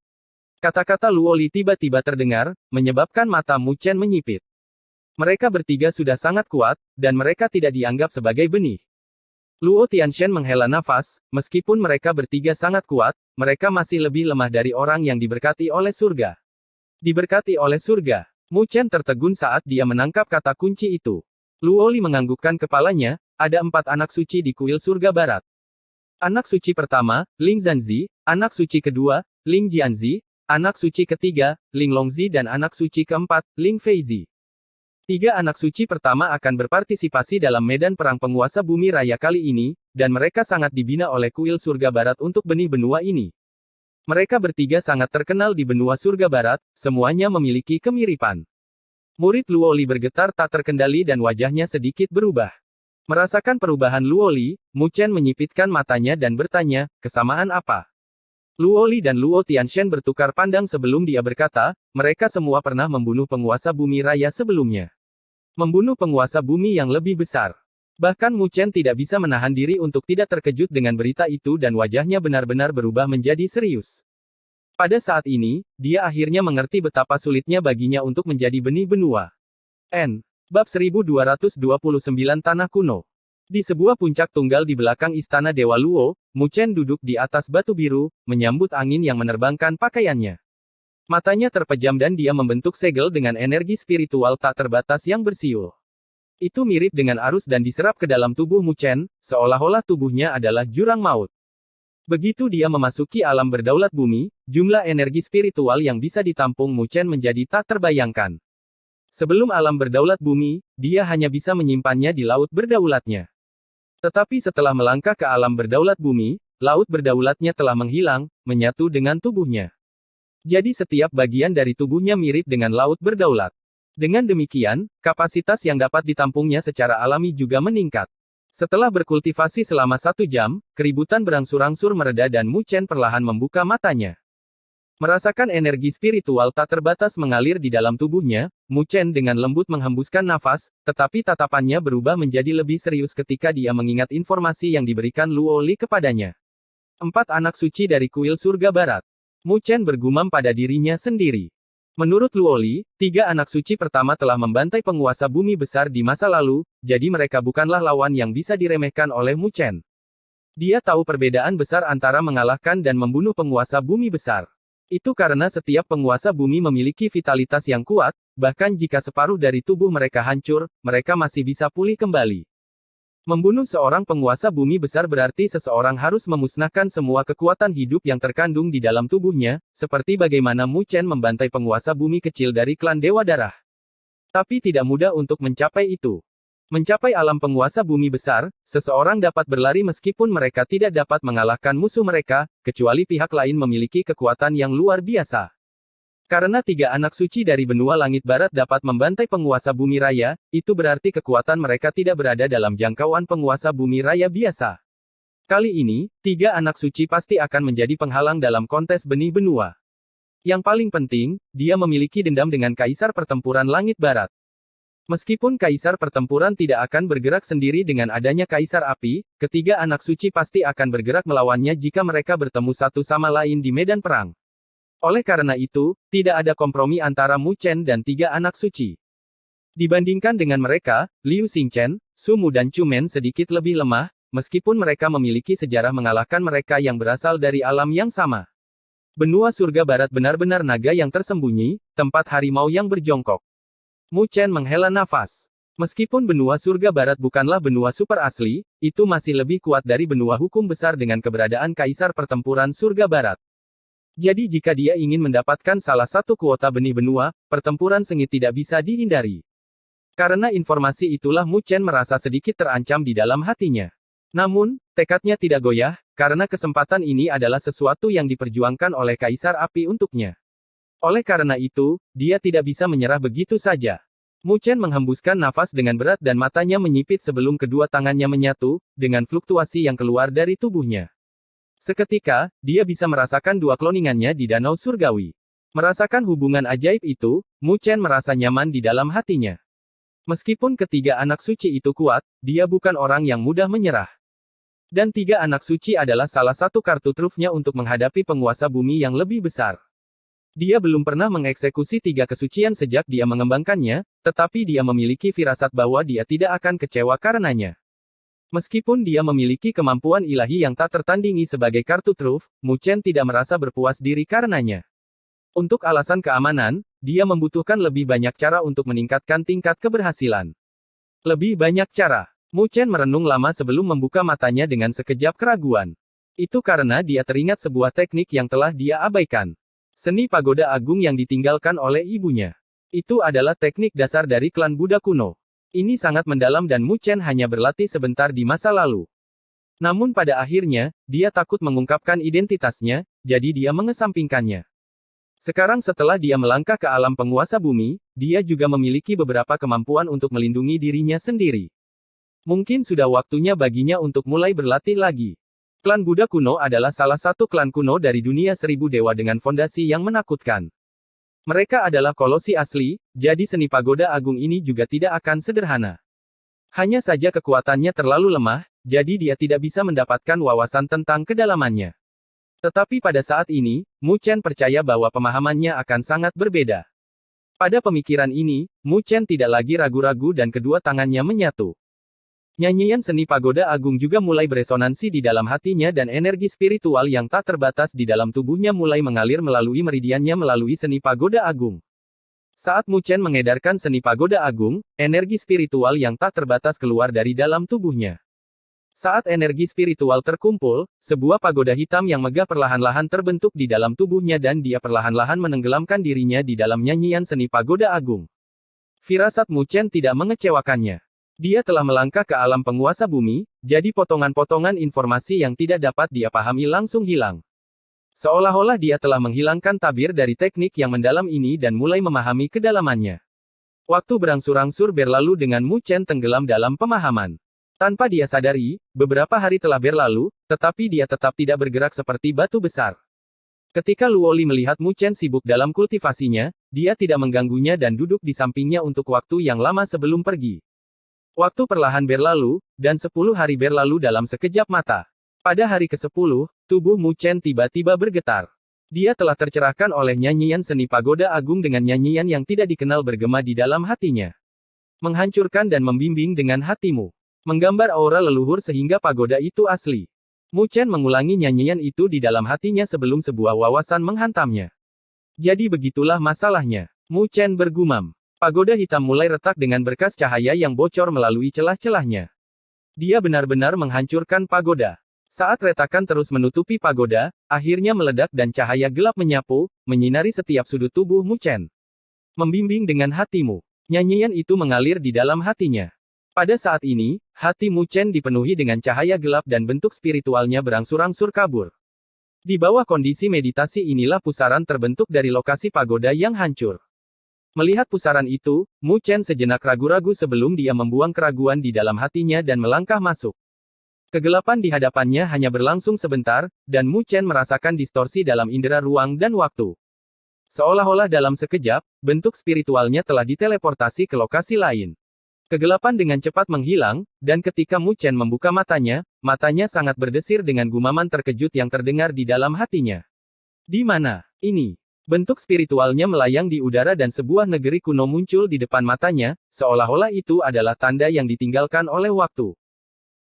Kata-kata Luo Li tiba-tiba terdengar, menyebabkan mata Mu Chen menyipit. Mereka bertiga sudah sangat kuat, dan mereka tidak dianggap sebagai benih. Luo Tianshen menghela nafas, meskipun mereka bertiga sangat kuat, mereka masih lebih lemah dari orang yang diberkati oleh surga. Diberkati oleh surga. Mu Chen tertegun saat dia menangkap kata kunci itu. Luo Li menganggukkan kepalanya, ada 4 anak suci di kuil surga barat. Anak suci pertama, Ling Zanzi, anak suci kedua, Ling Jianzi, anak suci ketiga, Ling Longzi dan anak suci keempat, Ling Feizi. 3 anak suci pertama akan berpartisipasi dalam medan perang penguasa bumi raya kali ini, dan mereka sangat dibina oleh kuil surga barat untuk benih benua ini. Mereka bertiga sangat terkenal di benua surga barat, semuanya memiliki kemiripan. Murid Luo Li bergetar tak terkendali dan wajahnya sedikit berubah. Merasakan perubahan Luo Li, Mu Chen menyipitkan matanya dan bertanya, kesamaan apa? Luo Li dan Luo Tianshen bertukar pandang sebelum dia berkata, mereka semua pernah membunuh penguasa bumi raya sebelumnya. Membunuh penguasa bumi yang lebih besar. Bahkan Mu Chen tidak bisa menahan diri untuk tidak terkejut dengan berita itu dan wajahnya benar-benar berubah menjadi serius. Pada saat ini, dia akhirnya mengerti betapa sulitnya baginya untuk menjadi benih benua. Bab 1229 Tanah Kuno. Di sebuah puncak tunggal di belakang istana Dewa Luo, Mu Chen duduk di atas batu biru, menyambut angin yang menerbangkan pakaiannya. Matanya terpejam dan dia membentuk segel dengan energi spiritual tak terbatas yang bersiul. Itu mirip dengan arus dan diserap ke dalam tubuh Mu Chen, seolah-olah tubuhnya adalah jurang maut. Begitu dia memasuki alam berdaulat bumi, jumlah energi spiritual yang bisa ditampung Mu Chen menjadi tak terbayangkan. Sebelum alam berdaulat bumi, dia hanya bisa menyimpannya di laut berdaulatnya. Tetapi setelah melangkah ke alam berdaulat bumi, laut berdaulatnya telah menghilang, menyatu dengan tubuhnya. Jadi setiap bagian dari tubuhnya mirip dengan laut berdaulat. Dengan demikian, kapasitas yang dapat ditampungnya secara alami juga meningkat. Setelah berkultivasi selama 1 jam, keributan berangsur-angsur mereda dan Mu Chen perlahan membuka matanya. Merasakan energi spiritual tak terbatas mengalir di dalam tubuhnya, Mu Chen dengan lembut menghembuskan nafas, tetapi tatapannya berubah menjadi lebih serius ketika dia mengingat informasi yang diberikan Luo Li kepadanya. 4 anak suci dari kuil surga barat. Mu Chen bergumam pada dirinya sendiri. Menurut Luo Li, 3 anak suci pertama telah membantai penguasa bumi besar di masa lalu, jadi mereka bukanlah lawan yang bisa diremehkan oleh Mu Chen. Dia tahu perbedaan besar antara mengalahkan dan membunuh penguasa bumi besar. Itu karena setiap penguasa bumi memiliki vitalitas yang kuat, bahkan jika separuh dari tubuh mereka hancur, mereka masih bisa pulih kembali. Membunuh seorang penguasa bumi besar berarti seseorang harus memusnahkan semua kekuatan hidup yang terkandung di dalam tubuhnya, seperti bagaimana Mu Chen membantai penguasa bumi kecil dari klan Dewa Darah. Tapi tidak mudah untuk mencapai itu. Mencapai alam penguasa bumi besar, seseorang dapat berlari meskipun mereka tidak dapat mengalahkan musuh mereka, kecuali pihak lain memiliki kekuatan yang luar biasa. Karena 3 anak suci dari benua langit barat dapat membantai penguasa bumi raya, itu berarti kekuatan mereka tidak berada dalam jangkauan penguasa bumi raya biasa. Kali ini, 3 anak suci pasti akan menjadi penghalang dalam kontes benih benua. Yang paling penting, dia memiliki dendam dengan Kaisar Pertempuran Langit Barat. Meskipun Kaisar Pertempuran tidak akan bergerak sendiri dengan adanya Kaisar Api, ketiga anak suci pasti akan bergerak melawannya jika mereka bertemu satu sama lain di medan perang. Oleh karena itu, tidak ada kompromi antara Mu Chen dan 3 anak suci. Dibandingkan dengan mereka, Liu Xingchen, Su Mu dan Chu Men sedikit lebih lemah, meskipun mereka memiliki sejarah mengalahkan mereka yang berasal dari alam yang sama. Benua surga barat benar-benar naga yang tersembunyi, tempat harimau yang berjongkok. Mu Chen menghela nafas. Meskipun benua surga barat bukanlah benua super asli, itu masih lebih kuat dari benua hukum besar dengan keberadaan Kaisar Pertempuran Surga Barat. Jadi jika dia ingin mendapatkan salah satu kuota benih benua, pertempuran sengit tidak bisa dihindari. Karena informasi itulah Mu Chen merasa sedikit terancam di dalam hatinya. Namun, tekadnya tidak goyah, karena kesempatan ini adalah sesuatu yang diperjuangkan oleh Kaisar Api untuknya. Oleh karena itu, dia tidak bisa menyerah begitu saja. Mu Chen menghembuskan nafas dengan berat dan matanya menyipit sebelum kedua tangannya menyatu, dengan fluktuasi yang keluar dari tubuhnya. Seketika, dia bisa merasakan 2 kloningannya di Danau Surgawi. Merasakan hubungan ajaib itu, Mu Chen merasa nyaman di dalam hatinya. Meskipun ketiga anak suci itu kuat, dia bukan orang yang mudah menyerah. Dan 3 anak suci adalah salah satu kartu trufnya untuk menghadapi penguasa bumi yang lebih besar. Dia belum pernah mengeksekusi 3 kesucian sejak dia mengembangkannya, tetapi dia memiliki firasat bahwa dia tidak akan kecewa karenanya. Meskipun dia memiliki kemampuan ilahi yang tak tertandingi sebagai kartu truf, Mu Chen tidak merasa berpuas diri karenanya. Untuk alasan keamanan, dia membutuhkan lebih banyak cara untuk meningkatkan tingkat keberhasilan. Lebih banyak cara. Mu Chen merenung lama sebelum membuka matanya dengan sekejap keraguan. Itu karena dia teringat sebuah teknik yang telah dia abaikan. Seni pagoda agung yang ditinggalkan oleh ibunya. Itu adalah teknik dasar dari klan Buddha kuno. Ini sangat mendalam dan Mu Chen hanya berlatih sebentar di masa lalu. Namun pada akhirnya, dia takut mengungkapkan identitasnya, jadi dia mengesampingkannya. Sekarang setelah dia melangkah ke alam penguasa bumi, dia juga memiliki beberapa kemampuan untuk melindungi dirinya sendiri. Mungkin sudah waktunya baginya untuk mulai berlatih lagi. Klan Buddha kuno adalah salah satu klan kuno dari dunia 1000 dewa dengan fondasi yang menakutkan. Mereka adalah kolosi asli, jadi seni pagoda agung ini juga tidak akan sederhana. Hanya saja kekuatannya terlalu lemah, jadi dia tidak bisa mendapatkan wawasan tentang kedalamannya. Tetapi pada saat ini, Mu Chen percaya bahwa pemahamannya akan sangat berbeda. Pada pemikiran ini, Mu Chen tidak lagi ragu-ragu dan kedua tangannya menyatu. Nyanyian seni pagoda agung juga mulai beresonansi di dalam hatinya dan energi spiritual yang tak terbatas di dalam tubuhnya mulai mengalir melalui meridiannya melalui seni pagoda agung. Saat Mu Chen mengedarkan seni pagoda agung, energi spiritual yang tak terbatas keluar dari dalam tubuhnya. Saat energi spiritual terkumpul, sebuah pagoda hitam yang megah perlahan-lahan terbentuk di dalam tubuhnya dan dia perlahan-lahan menenggelamkan dirinya di dalam nyanyian seni pagoda agung. Firasat Mu Chen tidak mengecewakannya. Dia telah melangkah ke alam penguasa bumi, jadi potongan-potongan informasi yang tidak dapat dia pahami langsung hilang. Seolah-olah dia telah menghilangkan tabir dari teknik yang mendalam ini dan mulai memahami kedalamannya. Waktu berangsur-angsur berlalu dengan Mu Chen tenggelam dalam pemahaman. Tanpa dia sadari, beberapa hari telah berlalu, tetapi dia tetap tidak bergerak seperti batu besar. Ketika Luoli melihat Mu Chen sibuk dalam kultivasinya, dia tidak mengganggunya dan duduk di sampingnya untuk waktu yang lama sebelum pergi. Waktu perlahan berlalu, dan 10 hari berlalu dalam sekejap mata. Pada hari ke-10, tubuh Mu Chen tiba-tiba bergetar. Dia telah tercerahkan oleh nyanyian seni pagoda agung dengan nyanyian yang tidak dikenal bergema di dalam hatinya. Menghancurkan dan membimbing dengan hatimu. Menggambar aura leluhur sehingga pagoda itu asli. Mu Chen mengulangi nyanyian itu di dalam hatinya sebelum sebuah wawasan menghantamnya. Jadi begitulah masalahnya. Mu Chen bergumam. Pagoda hitam mulai retak dengan berkas cahaya yang bocor melalui celah-celahnya. Dia benar-benar menghancurkan pagoda. Saat retakan terus menutupi pagoda, akhirnya meledak dan cahaya gelap menyapu, menyinari setiap sudut tubuh Mu Chen. Membimbing dengan hatimu. Nyanyian itu mengalir di dalam hatinya. Pada saat ini, hati Mu Chen dipenuhi dengan cahaya gelap dan bentuk spiritualnya berangsur-angsur kabur. Di bawah kondisi meditasi inilah pusaran terbentuk dari lokasi pagoda yang hancur. Melihat pusaran itu, Mu Chen sejenak ragu-ragu sebelum dia membuang keraguan di dalam hatinya dan melangkah masuk. Kegelapan di hadapannya hanya berlangsung sebentar, dan Mu Chen merasakan distorsi dalam indera ruang dan waktu. Seolah-olah dalam sekejap, bentuk spiritualnya telah diteleportasi ke lokasi lain. Kegelapan dengan cepat menghilang, dan ketika Mu Chen membuka matanya, matanya sangat berdesir dengan gumaman terkejut yang terdengar di dalam hatinya. Di mana? Ini. Bentuk spiritualnya melayang di udara dan sebuah negeri kuno muncul di depan matanya, seolah-olah itu adalah tanda yang ditinggalkan oleh waktu.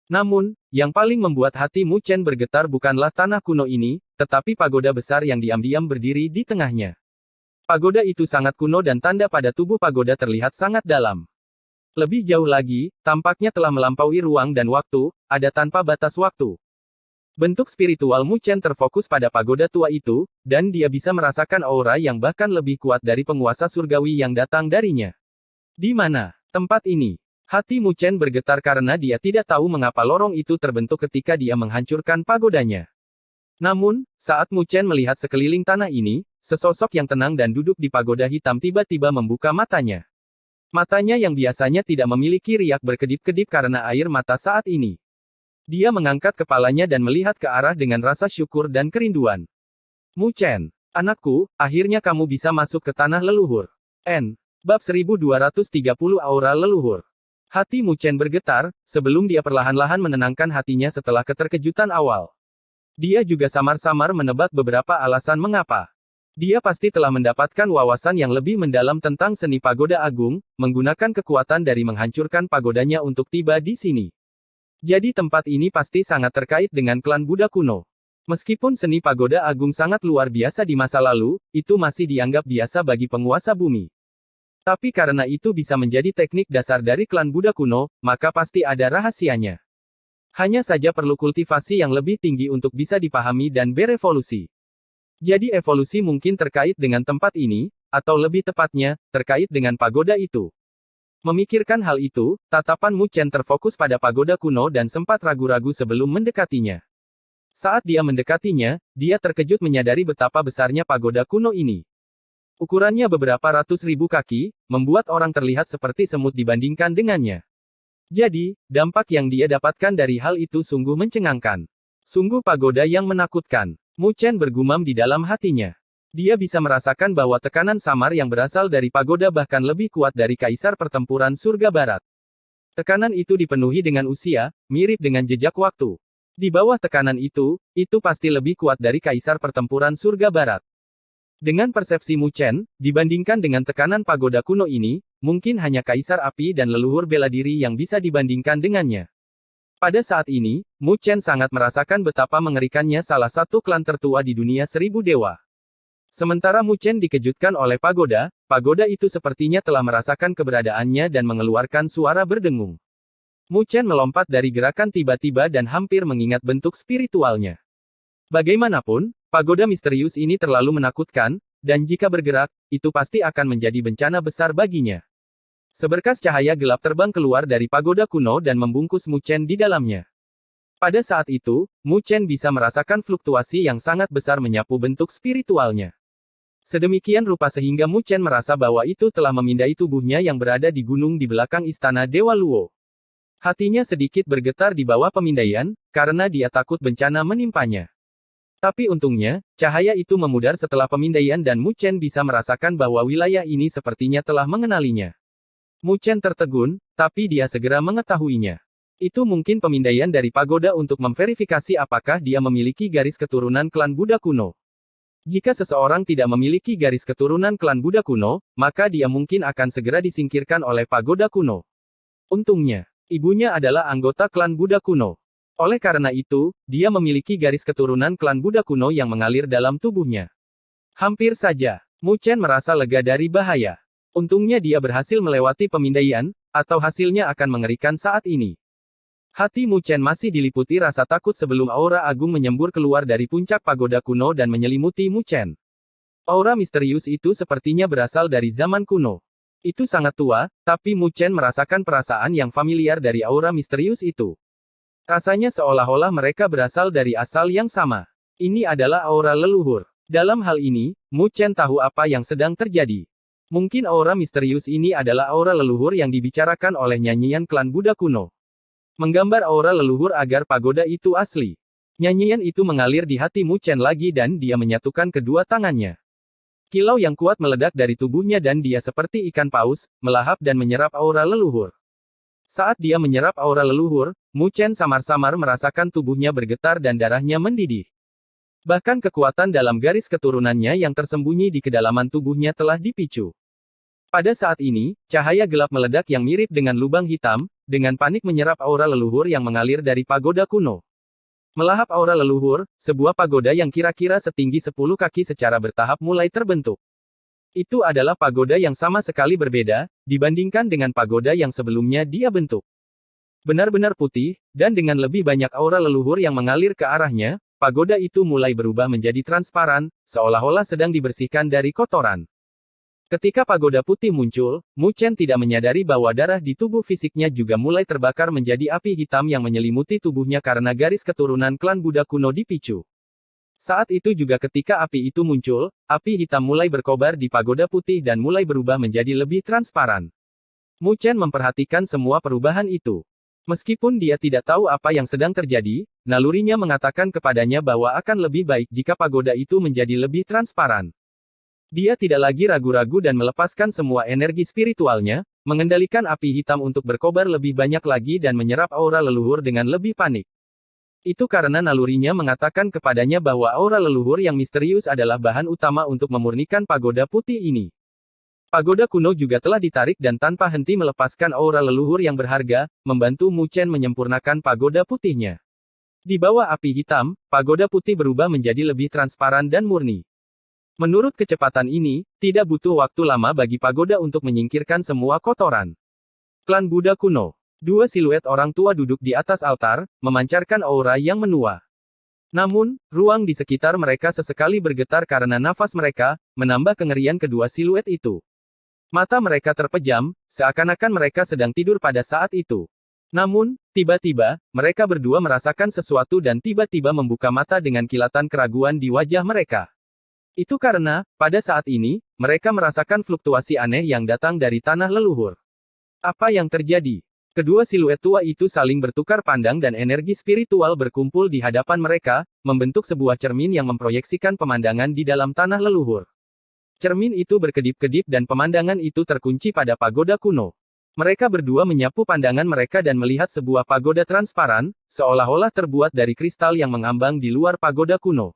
Namun, yang paling membuat hati Mu Chen bergetar bukanlah tanah kuno ini, tetapi pagoda besar yang diam-diam berdiri di tengahnya. Pagoda itu sangat kuno dan tanda pada tubuh pagoda terlihat sangat dalam. Lebih jauh lagi, tampaknya telah melampaui ruang dan waktu, ada tanpa batas waktu. Bentuk spiritual Mu Chen terfokus pada pagoda tua itu, dan dia bisa merasakan aura yang bahkan lebih kuat dari penguasa surgawi yang datang darinya. Di mana tempat ini? Hati Mu Chen bergetar karena dia tidak tahu mengapa lorong itu terbentuk ketika dia menghancurkan pagodanya. Namun, saat Mu Chen melihat sekeliling tanah ini, sesosok yang tenang dan duduk di pagoda hitam tiba-tiba membuka matanya. Matanya yang biasanya tidak memiliki riak berkedip-kedip karena air mata saat ini. Dia mengangkat kepalanya dan melihat ke arah dengan rasa syukur dan kerinduan. Mu Chen, anakku, akhirnya kamu bisa masuk ke tanah leluhur. Bab 1230 Aura Leluhur. Hati Mu Chen bergetar, sebelum dia perlahan-lahan menenangkan hatinya setelah keterkejutan awal. Dia juga samar-samar menebak beberapa alasan mengapa. Dia pasti telah mendapatkan wawasan yang lebih mendalam tentang seni pagoda agung, menggunakan kekuatan dari menghancurkan pagodanya untuk tiba di sini. Jadi tempat ini pasti sangat terkait dengan klan Buddha kuno. Meskipun seni pagoda agung sangat luar biasa di masa lalu, itu masih dianggap biasa bagi penguasa bumi. Tapi karena itu bisa menjadi teknik dasar dari klan Buddha kuno, maka pasti ada rahasianya. Hanya saja perlu kultivasi yang lebih tinggi untuk bisa dipahami dan berevolusi. Jadi evolusi mungkin terkait dengan tempat ini, atau lebih tepatnya, terkait dengan pagoda itu. Memikirkan hal itu, tatapan Mu Chen terfokus pada pagoda kuno dan sempat ragu-ragu sebelum mendekatinya. Saat dia mendekatinya, dia terkejut menyadari betapa besarnya pagoda kuno ini. Ukurannya beberapa ratus ribu kaki, membuat orang terlihat seperti semut dibandingkan dengannya. Jadi, dampak yang dia dapatkan dari hal itu sungguh mencengangkan. Sungguh pagoda yang menakutkan. Mu Chen bergumam di dalam hatinya. Dia bisa merasakan bahwa tekanan samar yang berasal dari pagoda bahkan lebih kuat dari kaisar pertempuran surga barat. Tekanan itu dipenuhi dengan usia, mirip dengan jejak waktu. Di bawah tekanan itu pasti lebih kuat dari kaisar pertempuran surga barat. Dengan persepsi Mu Chen, dibandingkan dengan tekanan pagoda kuno ini, mungkin hanya kaisar api dan leluhur bela diri yang bisa dibandingkan dengannya. Pada saat ini, Mu Chen sangat merasakan betapa mengerikannya salah satu klan tertua di dunia seribu dewa. Sementara Mu Chen dikejutkan oleh pagoda itu sepertinya telah merasakan keberadaannya dan mengeluarkan suara berdengung. Mu Chen melompat dari gerakan tiba-tiba dan hampir mengingat bentuk spiritualnya. Bagaimanapun, pagoda misterius ini terlalu menakutkan, dan jika bergerak, itu pasti akan menjadi bencana besar baginya. Seberkas cahaya gelap terbang keluar dari pagoda kuno dan membungkus Mu Chen di dalamnya. Pada saat itu, Mu Chen bisa merasakan fluktuasi yang sangat besar menyapu bentuk spiritualnya. Sedemikian rupa sehingga Mu Chen merasa bahwa itu telah memindai tubuhnya yang berada di gunung di belakang istana Dewa Luo. Hatinya sedikit bergetar di bawah pemindaian, karena dia takut bencana menimpanya. Tapi untungnya, cahaya itu memudar setelah pemindaian dan Mu Chen bisa merasakan bahwa wilayah ini sepertinya telah mengenalinya. Mu Chen tertegun, tapi dia segera mengetahuinya. Itu mungkin pemindaian dari pagoda untuk memverifikasi apakah dia memiliki garis keturunan klan Buddha kuno. Jika seseorang tidak memiliki garis keturunan klan Buddha kuno, maka dia mungkin akan segera disingkirkan oleh pagoda kuno. Untungnya, ibunya adalah anggota klan Buddha kuno. Oleh karena itu, dia memiliki garis keturunan klan Buddha kuno yang mengalir dalam tubuhnya. Hampir saja, Mu Chen merasa lega dari bahaya. Untungnya dia berhasil melewati pemindaian, atau hasilnya akan mengerikan saat ini. Hati Mu Chen masih diliputi rasa takut sebelum aura agung menyembur keluar dari puncak pagoda kuno dan menyelimuti Mu Chen. Aura misterius itu sepertinya berasal dari zaman kuno. Itu sangat tua, tapi Mu Chen merasakan perasaan yang familiar dari aura misterius itu. Rasanya seolah-olah mereka berasal dari asal yang sama. Ini adalah aura leluhur. Dalam hal ini, Mu Chen tahu apa yang sedang terjadi. Mungkin aura misterius ini adalah aura leluhur yang dibicarakan oleh nyanyian klan Buddha kuno. Menggambar aura leluhur agar pagoda itu asli. Nyanyian itu mengalir di hati Mu Chen lagi dan dia menyatukan kedua tangannya. Kilau yang kuat meledak dari tubuhnya dan dia seperti ikan paus, melahap dan menyerap aura leluhur. Saat dia menyerap aura leluhur, Mu Chen samar-samar merasakan tubuhnya bergetar dan darahnya mendidih. Bahkan kekuatan dalam garis keturunannya yang tersembunyi di kedalaman tubuhnya telah dipicu. Pada saat ini, cahaya gelap meledak yang mirip dengan lubang hitam, dengan panik menyerap aura leluhur yang mengalir dari pagoda kuno. Melahap aura leluhur, sebuah pagoda yang kira-kira setinggi 10 kaki secara bertahap mulai terbentuk. Itu adalah pagoda yang sama sekali berbeda, dibandingkan dengan pagoda yang sebelumnya dia bentuk. Benar-benar putih, dan dengan lebih banyak aura leluhur yang mengalir ke arahnya, pagoda itu mulai berubah menjadi transparan, seolah-olah sedang dibersihkan dari kotoran. Ketika pagoda putih muncul, Mu Chen tidak menyadari bahwa darah di tubuh fisiknya juga mulai terbakar menjadi api hitam yang menyelimuti tubuhnya karena garis keturunan klan Buddha kuno dipicu. Saat itu juga ketika api itu muncul, api hitam mulai berkobar di pagoda putih dan mulai berubah menjadi lebih transparan. Mu Chen memperhatikan semua perubahan itu. Meskipun dia tidak tahu apa yang sedang terjadi, nalurinya mengatakan kepadanya bahwa akan lebih baik jika pagoda itu menjadi lebih transparan. Dia tidak lagi ragu-ragu dan melepaskan semua energi spiritualnya, mengendalikan api hitam untuk berkobar lebih banyak lagi dan menyerap aura leluhur dengan lebih panik. Itu karena nalurinya mengatakan kepadanya bahwa aura leluhur yang misterius adalah bahan utama untuk memurnikan pagoda putih ini. Pagoda kuno juga telah ditarik dan tanpa henti melepaskan aura leluhur yang berharga, membantu Mu Chen menyempurnakan pagoda putihnya. Di bawah api hitam, pagoda putih berubah menjadi lebih transparan dan murni. Menurut kecepatan ini, tidak butuh waktu lama bagi pagoda untuk menyingkirkan semua kotoran. Klan Buddha kuno. Dua siluet orang tua duduk di atas altar, memancarkan aura yang menua. Namun, ruang di sekitar mereka sesekali bergetar karena nafas mereka, menambah kengerian kedua siluet itu. Mata mereka terpejam, seakan-akan mereka sedang tidur pada saat itu. Namun, tiba-tiba, mereka berdua merasakan sesuatu dan tiba-tiba membuka mata dengan kilatan keraguan di wajah mereka. Itu karena, pada saat ini, mereka merasakan fluktuasi aneh yang datang dari tanah leluhur. Apa yang terjadi? Kedua siluet tua itu saling bertukar pandang dan energi spiritual berkumpul di hadapan mereka, membentuk sebuah cermin yang memproyeksikan pemandangan di dalam tanah leluhur. Cermin itu berkedip-kedip dan pemandangan itu terkunci pada pagoda kuno. Mereka berdua menyapu pandangan mereka dan melihat sebuah pagoda transparan, seolah-olah terbuat dari kristal yang mengambang di luar pagoda kuno.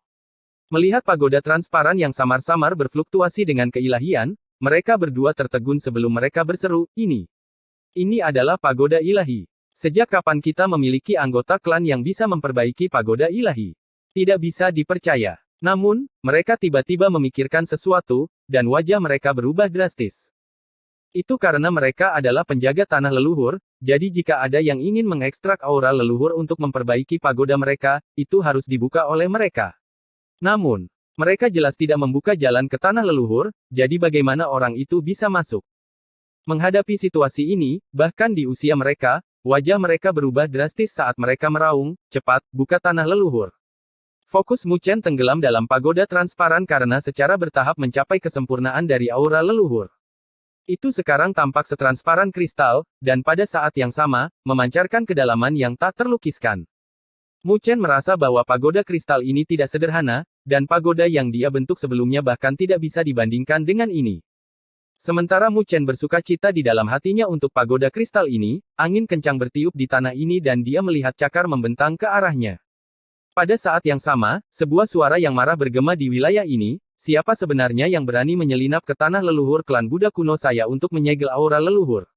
Melihat pagoda transparan yang samar-samar berfluktuasi dengan keilahian, mereka berdua tertegun sebelum mereka berseru, "Ini adalah pagoda ilahi. Sejak kapan kita memiliki anggota klan yang bisa memperbaiki pagoda ilahi? Tidak bisa dipercaya." Namun, mereka tiba-tiba memikirkan sesuatu, dan wajah mereka berubah drastis. Itu karena mereka adalah penjaga tanah leluhur, jadi jika ada yang ingin mengekstrak aura leluhur untuk memperbaiki pagoda mereka, itu harus dibuka oleh mereka. Namun, mereka jelas tidak membuka jalan ke tanah leluhur, jadi bagaimana orang itu bisa masuk? Menghadapi situasi ini, bahkan di usia mereka, wajah mereka berubah drastis saat mereka meraung, "Cepat, buka tanah leluhur." Fokus Mu Chen tenggelam dalam pagoda transparan karena secara bertahap mencapai kesempurnaan dari aura leluhur. Itu sekarang tampak setransparan kristal, dan pada saat yang sama, memancarkan kedalaman yang tak terlukiskan. Mu Chen merasa bahwa pagoda kristal ini tidak sederhana, dan pagoda yang dia bentuk sebelumnya bahkan tidak bisa dibandingkan dengan ini. Sementara Mu Chen bersuka cita di dalam hatinya untuk pagoda kristal ini, angin kencang bertiup di tanah ini dan dia melihat cakar membentang ke arahnya. Pada saat yang sama, sebuah suara yang marah bergema di wilayah ini, "Siapa sebenarnya yang berani menyelinap ke tanah leluhur klan Buddha kuno saya untuk menyegel aura leluhur?"